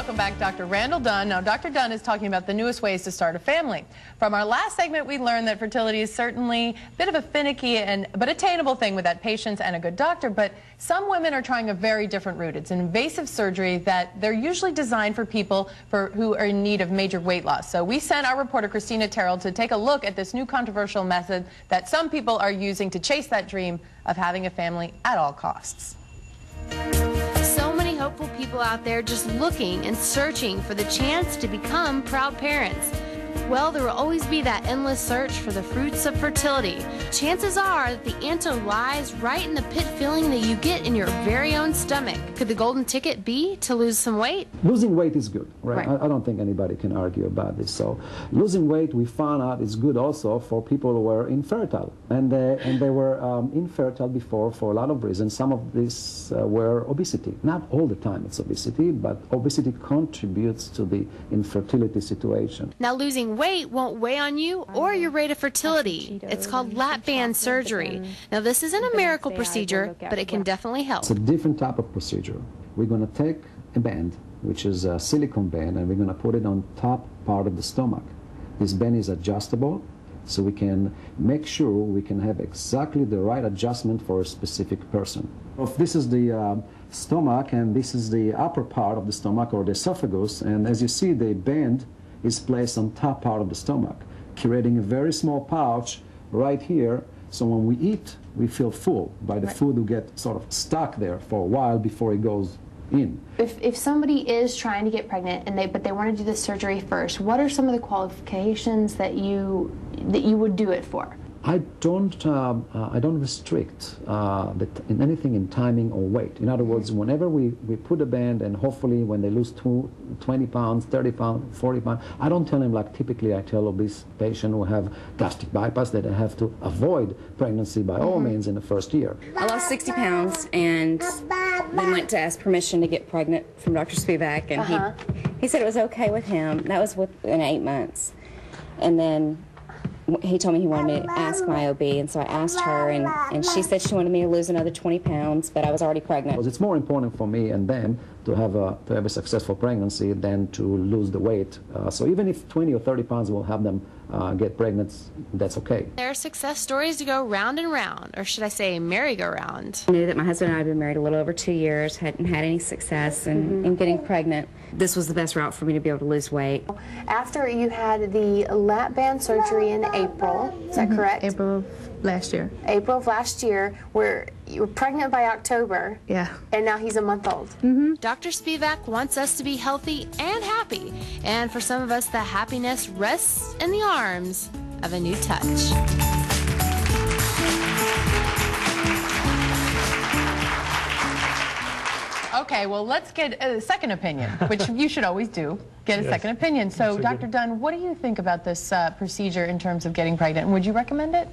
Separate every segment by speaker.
Speaker 1: welcome back Dr. Randall Dunn. Now, Dr. Dunn is talking about the newest ways to start a family. From our last segment, we learned that fertility is certainly a bit of a finicky but attainable thing with that patience and a good doctor, but some women are trying a very different route. It's an invasive surgery that they're usually designed for people who are in need of major weight loss. So we sent our reporter, Christina Terrell, to take a look at this new controversial method that some people are using to chase that dream of having a family at all costs.
Speaker 2: So many hopeful people out there just looking and searching for the chance to become proud parents. Well, there will always be that endless search for the fruits of fertility. Chances are that the answer lies right in the pit feeling that you get in your very own stomach. Could the golden ticket be to lose some weight?
Speaker 3: Losing weight is good, right? I don't think anybody can argue about this. So losing weight, we found out, is good also for people who were infertile. And they were infertile before for a lot of reasons. Some of these were obesity. Not all the time it's obesity, but obesity contributes to the infertility situation.
Speaker 2: Now, losing weight won't weigh on you or your rate of fertility. It's called lap band surgery. Now, this isn't a miracle procedure, but it can definitely help.
Speaker 3: It's a different type of procedure. We're going to take a band, which is a silicone band, and we're going to put it on top part of the stomach. This band is adjustable, so we can make sure we can have exactly the right adjustment for a specific person. If this is the stomach, and this is the upper part of the stomach, or the esophagus, and as you see, the band is placed on top part of the stomach, creating a very small pouch right here, so when we eat, we feel full by the food will get sort of stuck there for a while before it goes in.
Speaker 4: If somebody is trying to get pregnant but they want to do the surgery first, what are some of the qualifications that you would do it for?
Speaker 3: I don't restrict in anything in timing or weight. In other words, whenever we put a band, and hopefully when they lose 20 pounds, 30 pounds, 40 pounds, I don't tell them like typically I tell obese patients who have gastric bypass that they have to avoid pregnancy by all means in the first year.
Speaker 5: I lost 60 pounds and then went to ask permission to get pregnant from Dr. Spivak, and he said it was okay with him. That was within 8 months. And then he told me he wanted me to ask my OB, and so I asked her, and she said she wanted me to lose another 20 pounds, but I was already pregnant.
Speaker 3: It's more important for me and them to have a successful pregnancy than to lose the weight. So even if 20 or 30 pounds will have them get pregnant, that's okay.
Speaker 2: There are success stories to go round and round, or should I say merry-go-round.
Speaker 5: I knew that my husband and I had been married a little over 2 years, hadn't had any success in getting pregnant. This was the best route for me to be able to lose weight.
Speaker 4: After you had the lap band surgery in April, is that correct?
Speaker 6: April of last year.
Speaker 4: April of last year, where you were pregnant by October.
Speaker 6: Yeah.
Speaker 4: And now he's a month old.
Speaker 2: Dr. Spivak wants us to be healthy and happy. And for some of us, that happiness rests in the arms of a new touch.
Speaker 1: Okay, well, let's get a second opinion, which you should always do, get a second opinion. So, Dr. Dunn, what do you think about this procedure in terms of getting pregnant? And would you recommend it?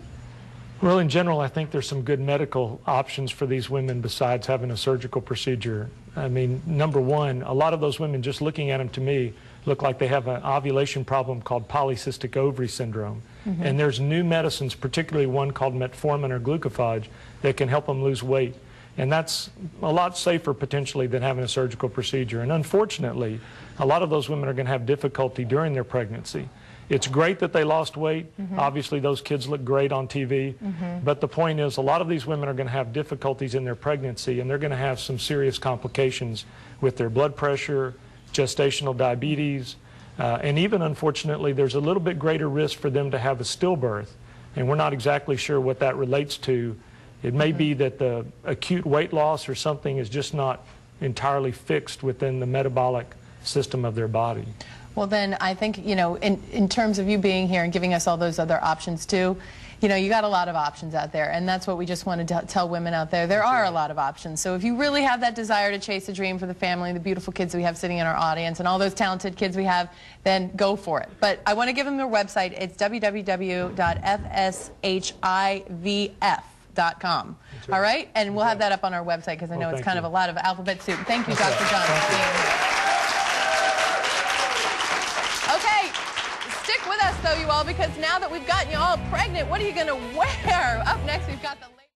Speaker 7: Well, in general, I think there's some good medical options for these women besides having a surgical procedure. I mean, number one, a lot of those women, just looking at them to me, look like they have an ovulation problem called polycystic ovary syndrome. And there's new medicines, particularly one called metformin or glucophage, that can help them lose weight. And that's a lot safer potentially than having a surgical procedure. And unfortunately, a lot of those women are going to have difficulty during their pregnancy. It's great that they lost weight. Obviously, those kids look great on TV. But the point is, a lot of these women are going to have difficulties in their pregnancy, and they're going to have some serious complications with their blood pressure, gestational diabetes, and even, unfortunately, there's a little bit greater risk for them to have a stillbirth. And we're not exactly sure what that relates to. It may be that the acute weight loss or something is just not entirely fixed within the metabolic system of their body.
Speaker 1: Well, then I think, you know, in terms of you being here and giving us all those other options too, you know, you got a lot of options out there, and that's what we just wanted to tell women out there. There are a lot of options. So if you really have that desire to chase a dream for the family, the beautiful kids we have sitting in our audience, and all those talented kids we have, then go for it. But I want to give them their website. It's www.fshivf.com. All right? And we'll have that up on our website because I know it's kind of a lot of alphabet soup. Thank you, Dr. Dunn, for being here. Okay, stick with us, though, you all, because now that we've gotten you all pregnant, what are you going to wear? Up next, we've got the...